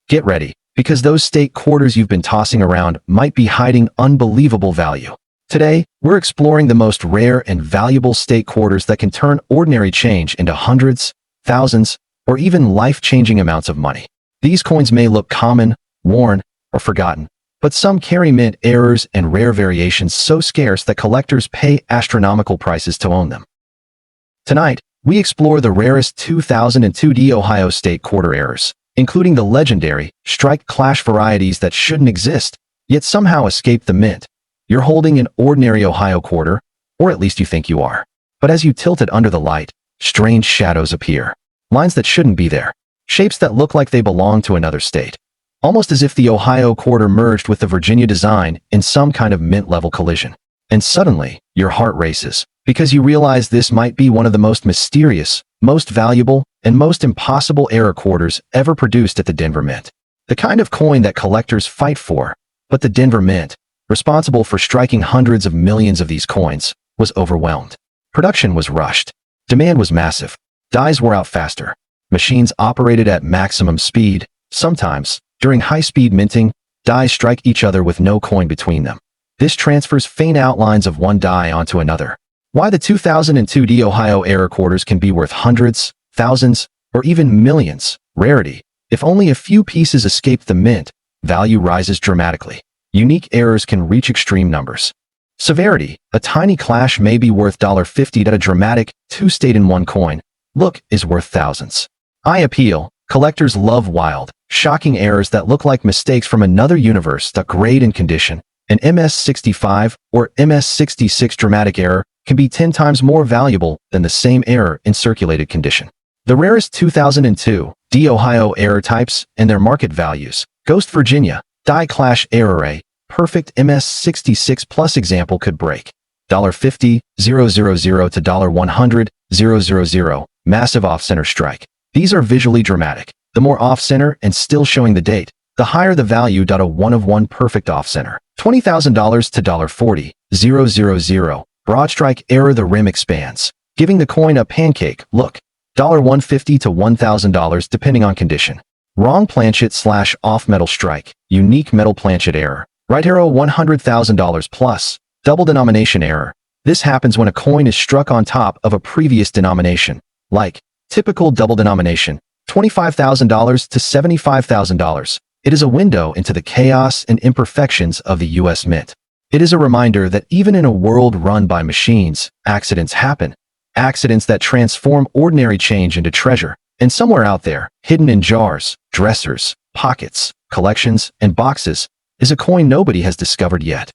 Get ready, because those state quarters you've been tossing around might be hiding unbelievable value. Today, we're exploring the most rare and valuable state quarters that can turn ordinary change into hundreds, thousands, or even life-changing amounts of money. These coins may look common, worn, or forgotten, but some carry mint errors and rare variations so scarce that collectors pay astronomical prices to own them. Tonight, we explore the rarest 2002 Ohio state quarter errors, including the legendary strike clash varieties that shouldn't exist, yet somehow escape the mint. You're holding an ordinary Ohio quarter, or at least you think you are. But as you tilt it under the light, strange shadows appear. Lines that shouldn't be there. Shapes that look like they belong to another state. Almost as if the Ohio quarter merged with the Virginia design in some kind of mint-level collision. And suddenly, your heart races, because you realize this might be one of the most mysterious, most valuable, and most impossible error quarters ever produced at the Denver Mint. The kind of coin that collectors fight for, but the Denver Mint, responsible for striking hundreds of millions of these coins, was overwhelmed. Production was rushed. Demand was massive. Dies wore out faster. Machines operated at maximum speed. Sometimes, during high-speed minting, dies strike each other with no coin between them. This transfers faint outlines of one die onto another. Why the 2002 Ohio error quarters can be worth hundreds, thousands, or even millions. Rarity. If only a few pieces escape the mint, value rises dramatically. Unique errors can reach extreme numbers. Severity. A tiny clash may be worth $50, but a dramatic two-state-in-one coin, look, is worth thousands. Eye appeal. Collectors love wild, shocking errors that look like mistakes from another universe. The grade and condition. An MS65 or MS66 dramatic error can be 10 times more valuable than the same error in circulated condition. The rarest 2002 Ohio error types and their market values. Ghost Virginia. Die clash error. A perfect MS66 plus example could break $50,000 to $100,000. Massive off-center strike. These are visually dramatic. The more off-center and still showing the date, the higher the value. A one-of-one perfect off-center. $20,000 to $40,000. Broad strike error. The rim expands, giving the coin a pancake look. $150 to $1,000 depending on condition. Wrong planchet / off metal strike. Unique metal planchet error. Right arrow. $100,000 plus. Double denomination error. This happens when a coin is struck on top of a previous denomination, like typical double denomination, $25,000 to $75,000. It is a window into the chaos and imperfections of the U.S. Mint. It is a reminder that even in a world run by machines, accidents happen. Accidents that transform ordinary change into treasure. And somewhere out there, hidden in jars, dressers, pockets, collections, and boxes, is a coin nobody has discovered yet.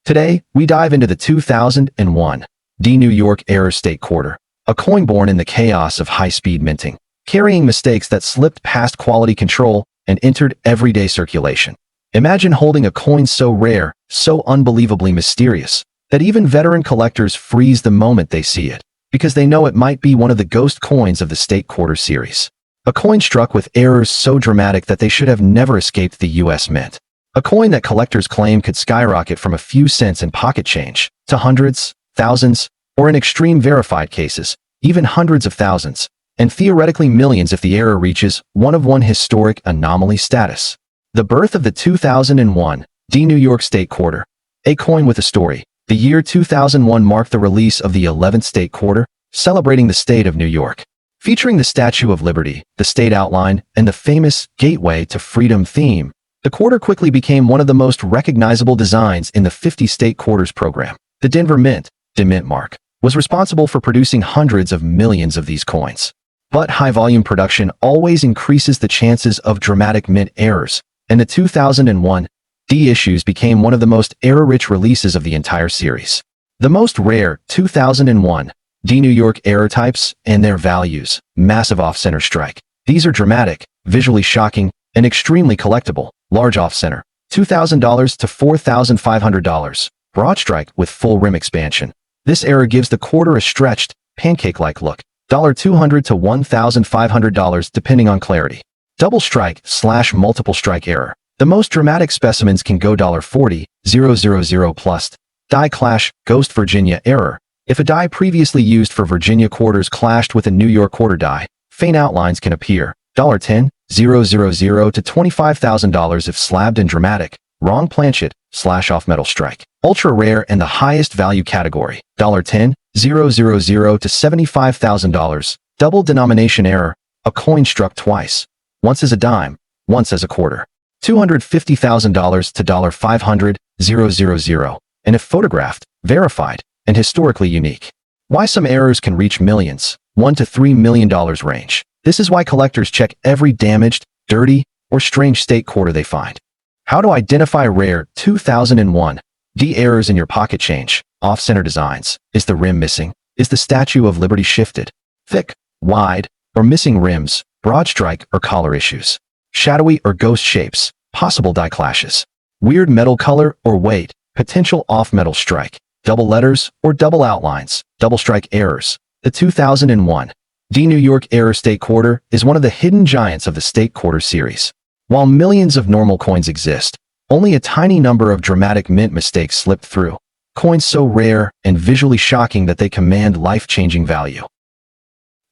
Today, we dive into the 2001 New York error state quarter, a coin born in the chaos of high-speed minting, carrying mistakes that slipped past quality control and entered everyday circulation. Imagine holding a coin so rare, so unbelievably mysterious, that even veteran collectors freeze the moment they see it, because they know it might be one of the ghost coins of the state quarter series. A coin struck with errors so dramatic that they should have never escaped the U.S. Mint. A coin that collectors claim could skyrocket from a few cents in pocket change to hundreds, thousands, or in extreme verified cases, even hundreds of thousands, and theoretically millions if the error reaches one-of-one historic anomaly status. The birth of the 2001 New York state quarter, a coin with a story. The year 2001 marked the release of the 11th state quarter, celebrating the state of New York. Featuring the Statue of Liberty, the state outline, and the famous Gateway to Freedom theme, the quarter quickly became one of the most recognizable designs in the 50 state quarters program. The Denver Mint, the mint mark, was responsible for producing hundreds of millions of these coins. But high-volume production always increases the chances of dramatic mint errors, and the 2001 issues became one of the most error-rich releases of the entire series. The most rare 2001 New York error types and their values. Massive off-center strike. These are dramatic, visually shocking, and extremely collectible. Large off-center, $2,000 to $4,500. Broad strike with full rim expansion. This error gives the quarter a stretched, pancake-like look. $200 to $1,500 depending on clarity. Double strike / multiple strike error. The most dramatic specimens can go $40,000 plus. Die clash, Ghost Virginia error. If a die previously used for Virginia quarters clashed with a New York quarter die, faint outlines can appear. $10,000 to $25,000 if slabbed and dramatic, wrong planchet, / off metal strike. Ultra rare and the highest value category, $10,000 to $75,000, double denomination error, a coin struck twice, once as a dime, once as a quarter. $250,000 to $500,000, and if photographed, verified, and historically unique. Why some errors can reach millions, $1 to $3 million range. This is why collectors check every damaged, dirty, or strange state quarter they find. How to identify rare 2001 D errors in your pocket change. Off-center designs. Is the rim missing? Is the Statue of Liberty shifted? Thick, wide, or missing rims, broad strike or collar issues. Shadowy or ghost shapes, possible die clashes. Weird metal color or weight, potential off-metal strike. Double letters or double outlines, double strike errors. The 2001 D New York Error State Quarter is one of the hidden giants of the State Quarter series. While millions of normal coins exist, only a tiny number of dramatic mint mistakes slip through. Coins so rare and visually shocking that they command life-changing value.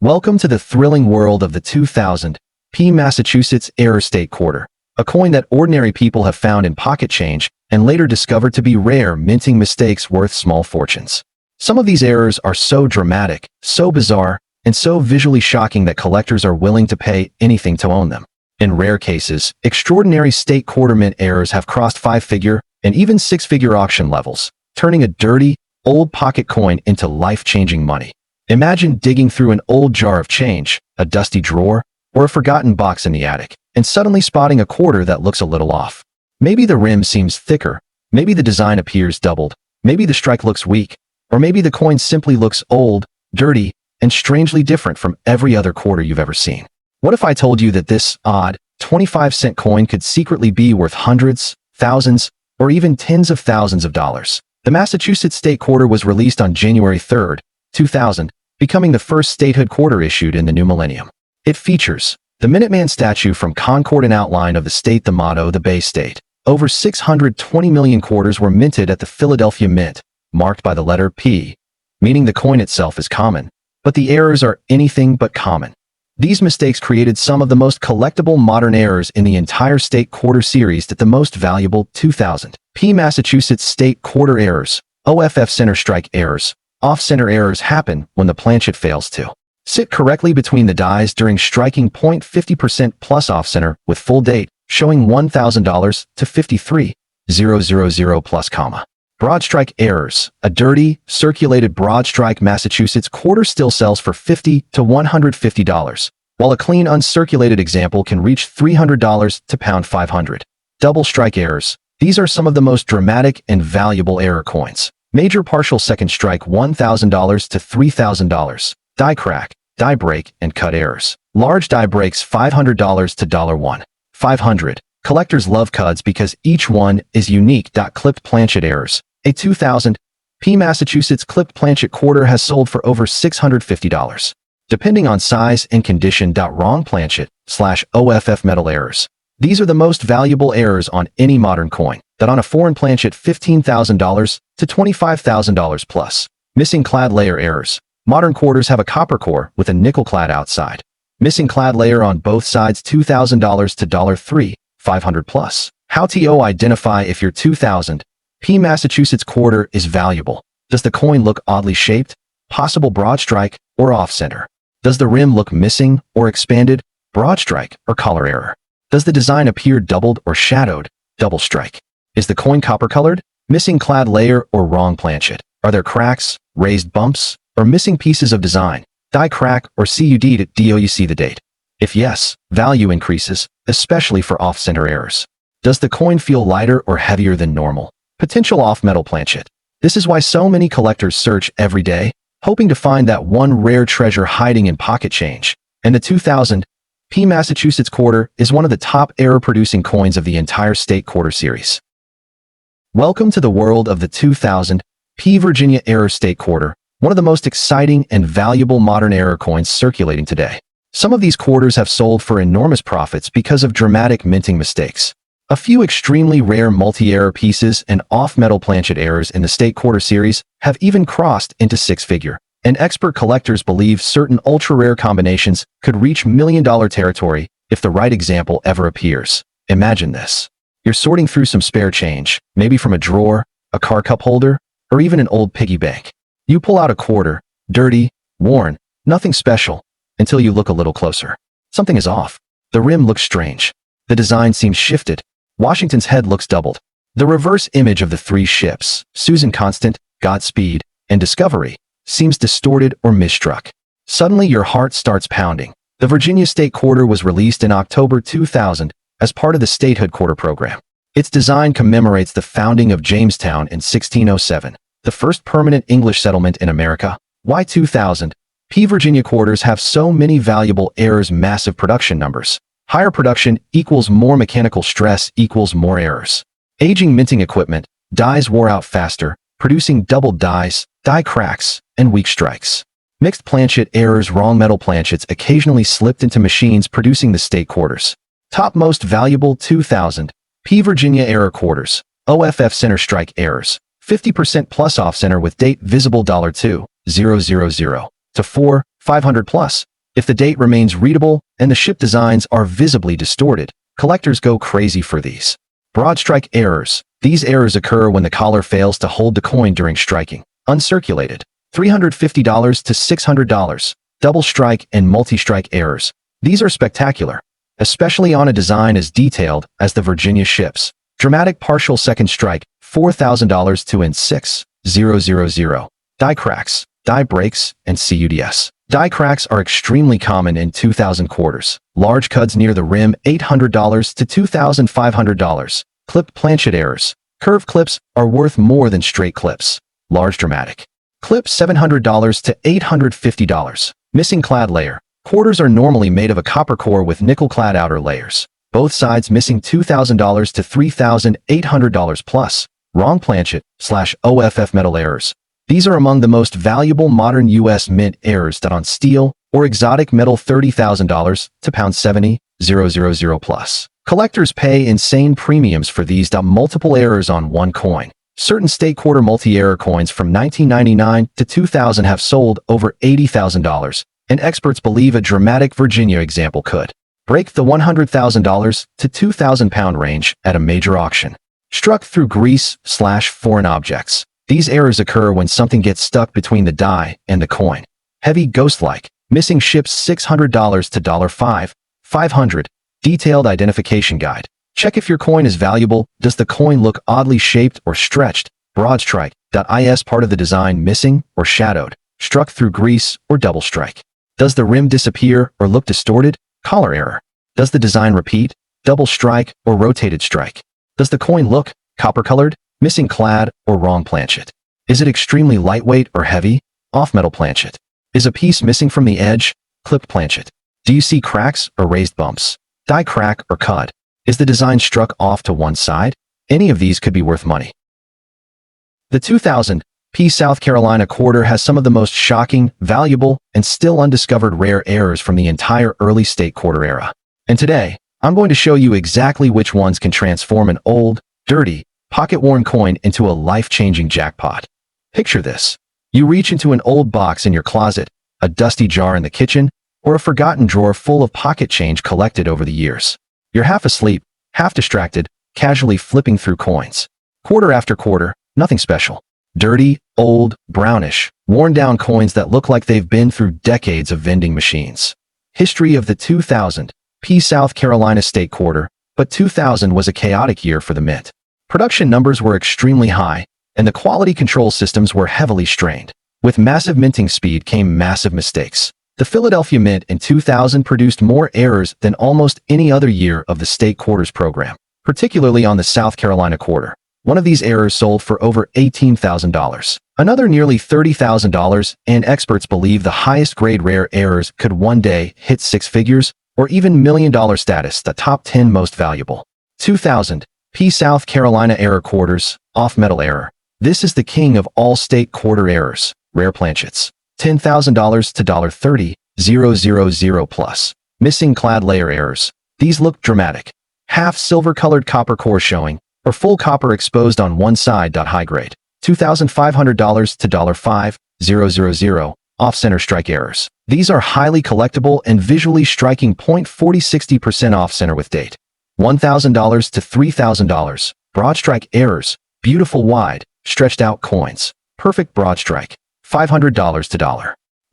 Welcome to the thrilling world of the 2000 P Massachusetts Error State Quarter, a coin that ordinary people have found in pocket change and later discovered to be rare minting mistakes worth small fortunes. Some of these errors are so dramatic, so bizarre, and so visually shocking that collectors are willing to pay anything to own them. In rare cases, extraordinary state quarter mint errors have crossed 5-figure and even 6-figure auction levels, turning a dirty, old pocket coin into life-changing money. Imagine digging through an old jar of change, a dusty drawer, or a forgotten box in the attic, and suddenly spotting a quarter that looks a little off. Maybe the rim seems thicker, maybe the design appears doubled, maybe the strike looks weak, or maybe the coin simply looks old, dirty, and strangely different from every other quarter you've ever seen. What if I told you that this odd, 25-cent coin could secretly be worth hundreds, thousands, or even tens of thousands of dollars? The Massachusetts State Quarter was released on January 3, 2000, becoming the first statehood quarter issued in the new millennium. It features the Minuteman statue from Concord and outline of the state, the motto, the Bay State. Over 620 million quarters were minted at the Philadelphia Mint, marked by the letter P, meaning the coin itself is common, but the errors are anything but common. These mistakes created some of the most collectible modern errors in the entire State Quarter series. That the most valuable 2000 P Massachusetts State Quarter errors, OFF center strike errors, off-center errors happen when the planchet fails to sit correctly between the dies during striking. 50% plus off-center with full date showing $1,000 to $53,000 plus comma. Broad strike errors. A dirty, circulated broad strike Massachusetts quarter still sells for $50 to $150, while a clean uncirculated example can reach $300 to $500. Double strike errors. These are some of the most dramatic and valuable error coins. Major partial second strike $1,000 to $3,000. Die crack, die break, and cut errors. Large die breaks $500 to $1,500. Collectors love cuts because each one is unique. Clipped planchet errors. A 2000 P Massachusetts clipped planchet quarter has sold for over $650. Depending on size and condition. Wrong planchet / OFF metal errors. These are the most valuable errors on any modern coin. That on a foreign planchet $15,000 to $25,000 plus. Missing clad layer errors. Modern quarters have a copper core with a nickel clad outside. Missing clad layer on both sides $2,000 to $3,500 plus. How to identify if your 2000 P Massachusetts quarter is valuable. Does the coin look oddly shaped, possible broad strike, or off-center? Does the rim look missing or expanded, broad strike, or collar error? Does the design appear doubled or shadowed, double strike? Is the coin copper-colored, missing clad layer, or wrong planchet? Are there cracks, raised bumps, or missing pieces of design, die crack, or CUD? Do you see the date? If yes, value increases, especially for off-center errors. Does the coin feel lighter or heavier than normal? Potential off-metal planchet. This is why so many collectors search every day, hoping to find that one rare treasure hiding in pocket change. And the 2000 P Massachusetts quarter is one of the top error-producing coins of the entire State Quarter series. Welcome to the world of the 2000 P Virginia Error State Quarter, one of the most exciting and valuable modern error coins circulating today. Some of these quarters have sold for enormous profits because of dramatic minting mistakes. A few extremely rare multi-error pieces and off-metal planchet errors in the State Quarter series have even crossed into six-figure, and expert collectors believe certain ultra-rare combinations could reach million-dollar territory if the right example ever appears. Imagine this. You're sorting through some spare change, maybe from a drawer, a car cup holder, or even an old piggy bank. You pull out a quarter, dirty, worn, nothing special, until you look a little closer. Something is off. The rim looks strange. The design seems shifted. Washington's head looks doubled. The reverse image of the three ships, Susan Constant, Godspeed, and Discovery, seems distorted or misstruck. Suddenly your heart starts pounding. The Virginia State Quarter was released in October 2000 as part of the statehood quarter program. Its design commemorates the founding of Jamestown in 1607, the first permanent English settlement in America. Why 2000? Virginia quarters have so many valuable errors. Massive production numbers. Higher production equals more mechanical stress equals more errors. Aging minting equipment. Dies wore out faster, producing doubled dies, die cracks, and weak strikes. Mixed planchet errors. Wrong metal planchets occasionally slipped into machines producing the state quarters. Top most valuable 2000 Virginia error quarters. OFF center strike errors. 50% plus off center with date visible $2,000 to 4, 500 plus. If the date remains readable and the ship designs are visibly distorted, collectors go crazy for these. Broad strike errors. These errors occur when the collar fails to hold the coin during striking. Uncirculated. $350 to $600. Double strike and multi-strike errors. These are spectacular, especially on a design as detailed as the Virginia ships. Dramatic partial second strike, $4,000 to N6,000. Die cracks, die breaks, and CUDS. Die cracks are extremely common in 2000 quarters. Large cuds near the rim, $800 to $2,500. Clipped planchet errors. Curved clips are worth more than straight clips. Large dramatic clip, $700 to $850. Missing clad layer. Quarters are normally made of a copper core with nickel-clad outer layers. Both sides missing $2,000 to $3,800 plus. Wrong planchet / OFF metal errors. These are among the most valuable modern U.S. mint errors that on steel or exotic metal. $30,000 to £70,000 plus. Collectors pay insane premiums for these. Multiple errors on one coin. Certain state quarter multi-error coins from 1999 to 2000 have sold over $80,000, and experts believe a dramatic Virginia example could break the $100,000 to £2,000 range at a major auction. Struck through grease / foreign objects. These errors occur when something gets stuck between the die and the coin. Heavy ghost-like. Missing ships, $600 to $500. Detailed identification guide. Check if your coin is valuable. Does the coin look oddly shaped or stretched? Broad strike. Is part of the design missing or shadowed? Struck through grease or double strike? Does the rim disappear or look distorted? Collar error. Does the design repeat? Double strike or rotated strike? Does the coin look copper-colored? Missing clad or wrong planchet? Is it extremely lightweight or heavy? Off metal planchet. Is a piece missing from the edge? Clipped planchet. Do you see cracks or raised bumps? Die crack or cud? Is the design struck off to one side? Any of these could be worth money. The 2000 South Carolina quarter has some of the most shocking, valuable, and still undiscovered rare errors from the entire early state quarter era. And today, I'm going to show you exactly which ones can transform an old, dirty, pocket-worn coin into a life-changing jackpot. Picture this. You reach into an old box in your closet, a dusty jar in the kitchen, or a forgotten drawer full of pocket change collected over the years. You're half asleep, half distracted, casually flipping through coins. Quarter after quarter, nothing special. Dirty, old, brownish, worn-down coins that look like they've been through decades of vending machines. History of the 2000 South Carolina State Quarter, but 2000 was a chaotic year for the mint. Production numbers were extremely high, and the quality control systems were heavily strained. With massive minting speed came massive mistakes. The Philadelphia Mint in 2000 produced more errors than almost any other year of the state quarters program, particularly on the South Carolina quarter. One of these errors sold for over $18,000. Another nearly $30,000, and experts believe the highest grade rare errors could one day hit six figures or even million-dollar status. The top 10 most valuable. 2000 South Carolina error quarters, off-metal error. This is the king of all state quarter errors. Rare planchets. $10,000 to $30,000 plus. Missing clad layer errors. These look dramatic. Half silver-colored copper core showing, or full copper exposed on one side. High grade. $2,500 to $5,000. Off-center strike errors. These are highly collectible and visually striking 0.40-60% off-center with date. $1,000 to $3,000. Broad strike errors. Beautiful wide, stretched out coins. Perfect broad strike. $500 to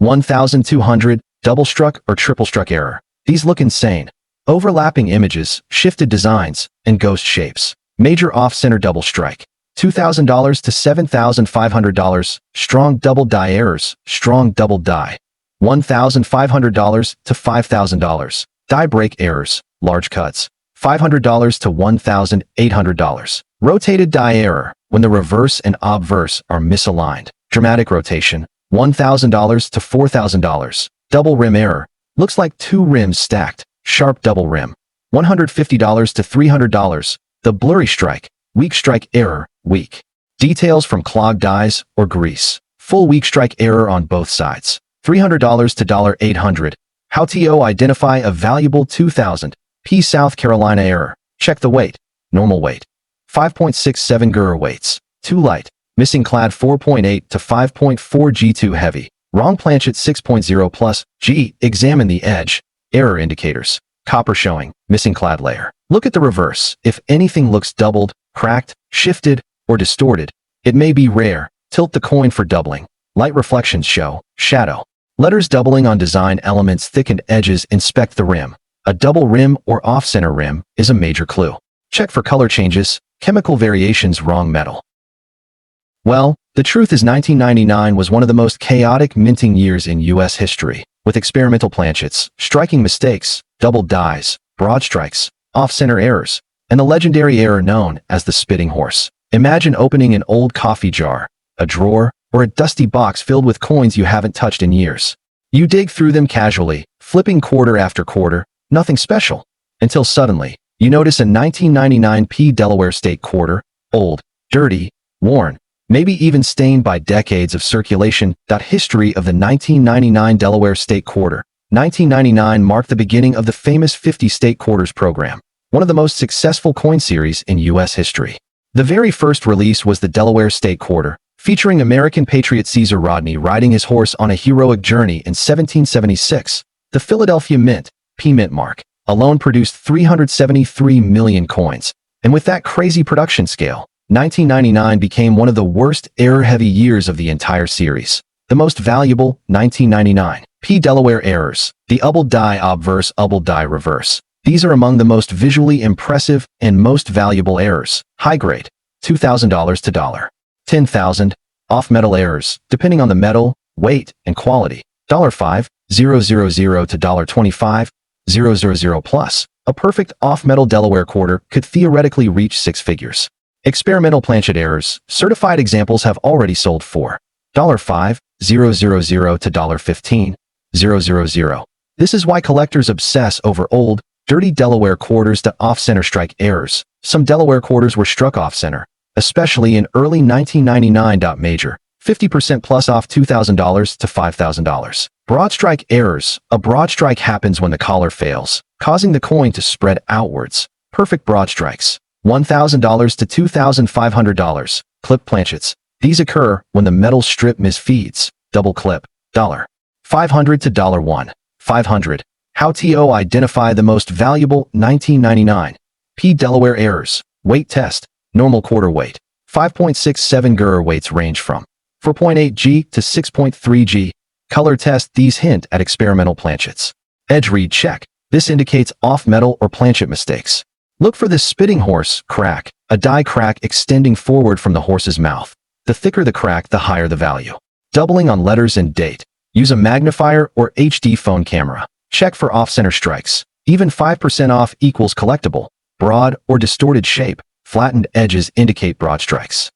$1,200. Double struck or triple struck error. These look insane. Overlapping images, shifted designs, and ghost shapes. Major off-center double strike. $2,000 to $7,500. Strong double die errors. Strong double die. $1,500 to $5,000. Die break errors. Large cuts. $500 to $1,800. Rotated die error. When the reverse and obverse are misaligned. Dramatic rotation. $1,000 to $4,000. Double rim error. Looks like two rims stacked. Sharp double rim. $150 to $300. The blurry strike. Weak strike error. Weak. Details from clogged dies or grease. Full weak strike error on both sides. $300 to $800. How to identify a valuable 2000 P South Carolina error. Check the weight. Normal weight. 5.67 Gura weights. Too light. Missing clad 4.8 to 5.4 G. Too heavy. Wrong planchet 6.0 plus G. Examine the edge. Error indicators. Copper showing. Missing clad layer. Look at the reverse. If anything looks doubled, cracked, shifted, or distorted, it may be rare. Tilt the coin for doubling. Light reflections show. Shadow. Letters doubling on design elements. Thickened edges. Inspect the rim. A double rim or off-center rim is a major clue. Check for color changes, chemical variations. Wrong metal. Well, the truth is 1999 was one of the most chaotic minting years in U.S. history, with experimental planchets, striking mistakes, double dies, broad strikes, off-center errors, and the legendary error known as the spitting horse. Imagine opening an old coffee jar, a drawer, or a dusty box filled with coins you haven't touched in years. You dig through them casually, flipping quarter after quarter, nothing special, until suddenly, you notice a 1999 P Delaware State quarter, old, dirty, worn, maybe even stained by decades of circulation. History of the 1999 Delaware State Quarter. 1999 marked the beginning of the famous 50 State Quarters program, one of the most successful coin series in U.S. history. The very first release was the Delaware State Quarter, featuring American patriot Caesar Rodney riding his horse on a heroic journey in 1776. The Philadelphia Mint, P-Mint mark, alone produced 373 million coins, and with that crazy production scale, 1999 became one of the worst error-heavy years of the entire series. The most valuable, 1999. P Delaware errors. The double die obverse, double die reverse. These are among the most visually impressive and most valuable errors. High grade. $2,000 to $10,000. Off-metal errors, depending on the metal, weight, and quality. $5,000 to $25,000 plus. A perfect off-metal Delaware quarter could theoretically reach six figures. Experimental planchet errors. Certified examples have already sold for $5,000 to $15,000. This is why collectors obsess over old, dirty Delaware quarters to off-center strike errors. Some Delaware quarters were struck off-center, especially in early 1999. Major, 50% plus off $2,000 to $5,000. Broad strike errors. A broad strike happens when the collar fails, causing the coin to spread outwards. Perfect broad strikes. $1,000 to $2,500. Clip planchets. These occur when the metal strip misfeeds. Double clip. $500 to $1,500. How to identify the most valuable 1999 P Delaware errors. Weight test. Normal quarter weight. 5.67 Gura weights range from 4.8 G to 6.3 G. Color test. These hint at experimental planchets. Edge read check. This indicates off-metal or planchet mistakes. Look for the spitting horse crack, a die crack extending forward from the horse's mouth. The thicker the crack, the higher the value. Doubling on letters and date. Use a magnifier or HD phone camera. Check for off-center strikes. Even 5% off equals collectible. Broad or distorted shape. Flattened edges indicate broad strikes.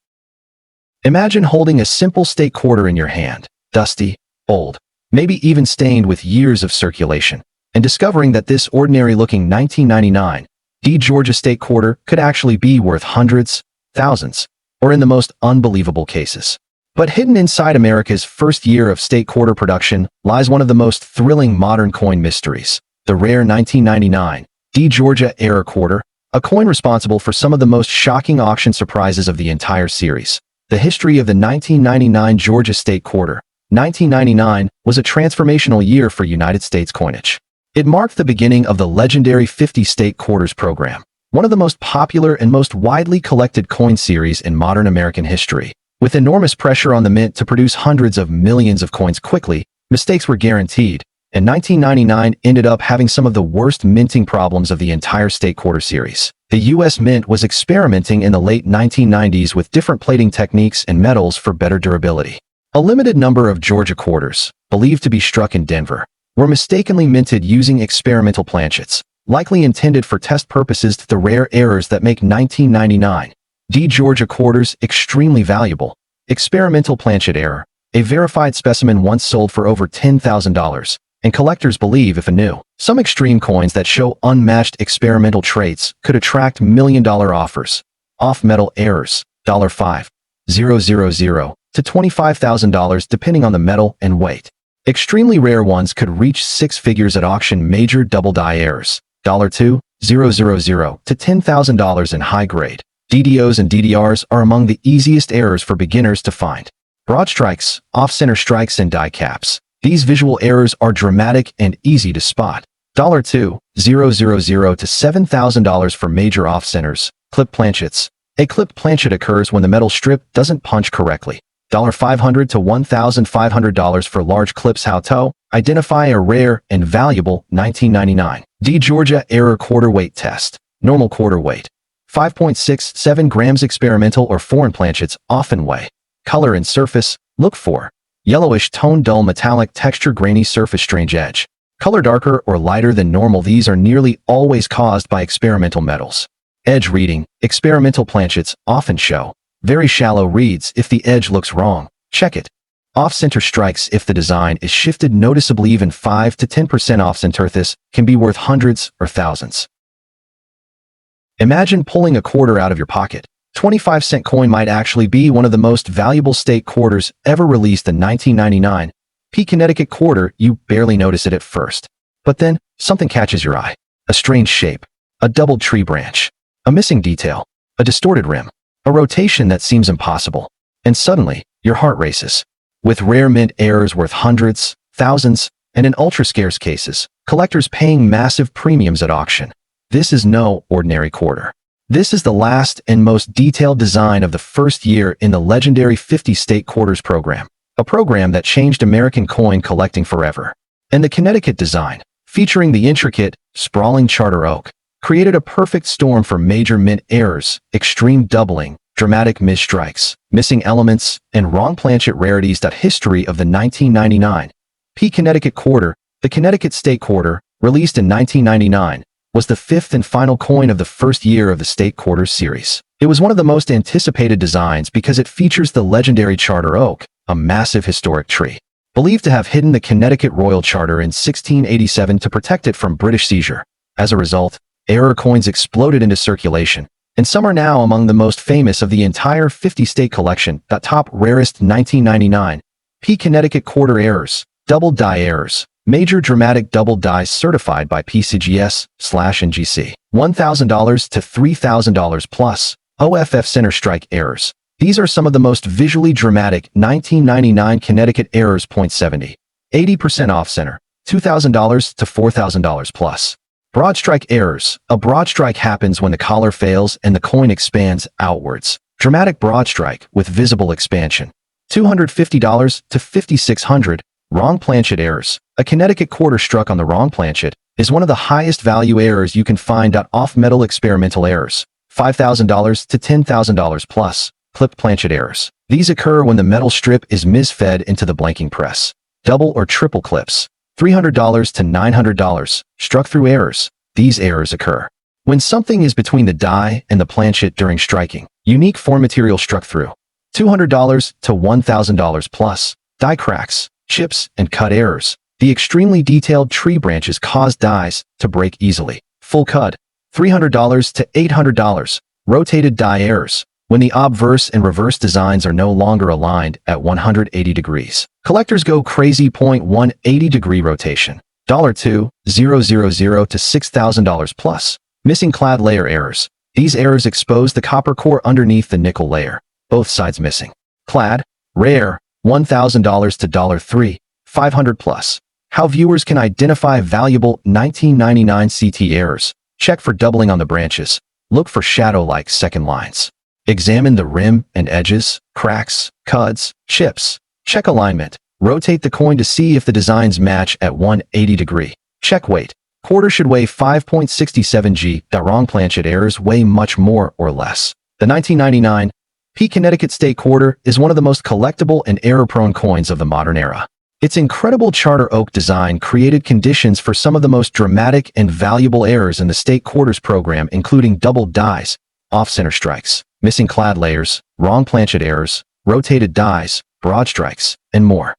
Imagine holding a simple state quarter in your hand, dusty, old, maybe even stained with years of circulation, and discovering that this ordinary-looking 1999 D Georgia State Quarter could actually be worth hundreds, thousands, or in the most unbelievable cases. But hidden inside America's first year of state quarter production lies one of the most thrilling modern coin mysteries, the rare 1999 D Georgia Error Quarter, a coin responsible for some of the most shocking auction surprises of the entire series. The history of the 1999 Georgia State Quarter. 1999 was a transformational year for United States coinage. It marked the beginning of the legendary 50 state quarters program, one of the most popular and most widely collected coin series in modern American history. With enormous pressure on the mint to produce hundreds of millions of coins quickly, mistakes were guaranteed, and 1999 ended up having some of the worst minting problems of the entire state quarter series. The U.S. Mint was experimenting in the late 1990s with different plating techniques and metals for better durability. A limited number of Georgia quarters, believed to be struck in Denver, were mistakenly minted using experimental planchets, likely intended for test purposes. To the rare errors that make 1999 Georgia quarters extremely valuable. Experimental planchet error. A verified specimen once sold for over $10,000, and collectors believe if anew. Some extreme coins that show unmatched experimental traits could attract million-dollar offers. Off-metal errors, $5,000 to $25,000 depending on the metal and weight. Extremely rare ones could reach six figures at auction. Major double die errors, $2,000 to $10,000 in high grade. DDOs and DDRs are among the easiest errors for beginners to find. Broad strikes, off-center strikes, and die caps. These visual errors are dramatic and easy to spot. $2,000 to $7,000 for major off-centers. Clip planchets. A clipped planchet occurs when the metal strip doesn't punch correctly. $500 to $1,500 for large clips. How to identify a rare and valuable 1999 Georgia error quarter weight test. Normal quarter weight, 5.67 grams. Experimental or foreign planchets often weigh. Color and surface. Look for yellowish tone, dull metallic texture, grainy surface, strange edge. Color darker or lighter than normal. These are nearly always caused by experimental metals. Edge reading. Experimental planchets often show very shallow reads. If the edge looks wrong, check it. Off-center strikes. If the design is shifted noticeably, even 5 to 10% off-center, this can be worth hundreds or thousands. Imagine pulling a quarter out of your pocket. 25-cent coin might actually be one of the most valuable state quarters ever released. The 1999 Connecticut quarter. You barely notice it at first, but then something catches your eye. A strange shape, a doubled tree branch, a missing detail, a distorted rim, a rotation that seems impossible, and suddenly your heart races. With rare mint errors worth hundreds, thousands, and in ultra-scarce cases, collectors paying massive premiums at auction. This is no ordinary quarter. This is the last and most detailed design of the first year in the legendary 50 state quarters program, a program that changed American coin collecting forever. And the Connecticut design, featuring the intricate, sprawling charter oak, created a perfect storm for major mint errors, extreme doubling, dramatic misstrikes, missing elements, and wrong planchet rarities. History of the 1999 Connecticut quarter. The Connecticut state quarter, released in 1999, was the fifth and final coin of the first year of the state quarters series. It was one of the most anticipated designs because it features the legendary charter oak, a massive historic tree, believed to have hidden the Connecticut royal charter in 1687 to protect it from British seizure. As a result, error coins exploded into circulation, and some are now among the most famous of the entire 50-state collection. Top rarest 1999 Connecticut quarter errors. Double die errors. Major dramatic double dies certified by PCGS/NGC. $1,000 to $3,000 plus. OFF center strike errors. These are some of the most visually dramatic 1999 Connecticut errors. 0.70. 80% off center. $2,000 to $4,000 plus. Broad strike errors. A broad strike happens when the collar fails and the coin expands outwards. Dramatic broad strike with visible expansion. $250 to $5,600. Wrong planchet errors. A Connecticut quarter struck on the wrong planchet is one of the highest value errors you can find. Off-metal experimental errors. $5,000 to $10,000 plus. Clipped planchet errors. These occur when the metal strip is misfed into the blanking press. Double or triple clips. $300 to $900. Struck through errors. These errors occur when something is between the die and the planchet during striking. Unique foreign material struck through. $200 to $1,000 plus. Die cracks, chips, and cut errors. The extremely detailed tree branches cause dies to break easily. Full cut. $300 to $800. Rotated die errors. When the obverse and reverse designs are no longer aligned at 180 degrees. Collectors go crazy. 180-degree rotation. $2,000 to $6,000 plus. Missing clad layer errors. These errors expose the copper core underneath the nickel layer. Both sides missing. Clad, rare, $1,000 to $3, 500 plus. How viewers can identify valuable 1999 CT errors. Check for doubling on the branches. Look for shadow-like second lines. Examine the rim and edges, cracks, cuts, chips. Check alignment. Rotate the coin to see if the designs match at 180 degree. Check weight. Quarter should weigh 5.67 g. Wrong planchet errors weigh much more or less. The 1999 P Connecticut State Quarter is one of the most collectible and error-prone coins of the modern era. Its incredible charter oak design created conditions for some of the most dramatic and valuable errors in the state quarters program, including double dies, off-center strikes, missing clad layers, wrong planchet errors, rotated dies, broad strikes, and more.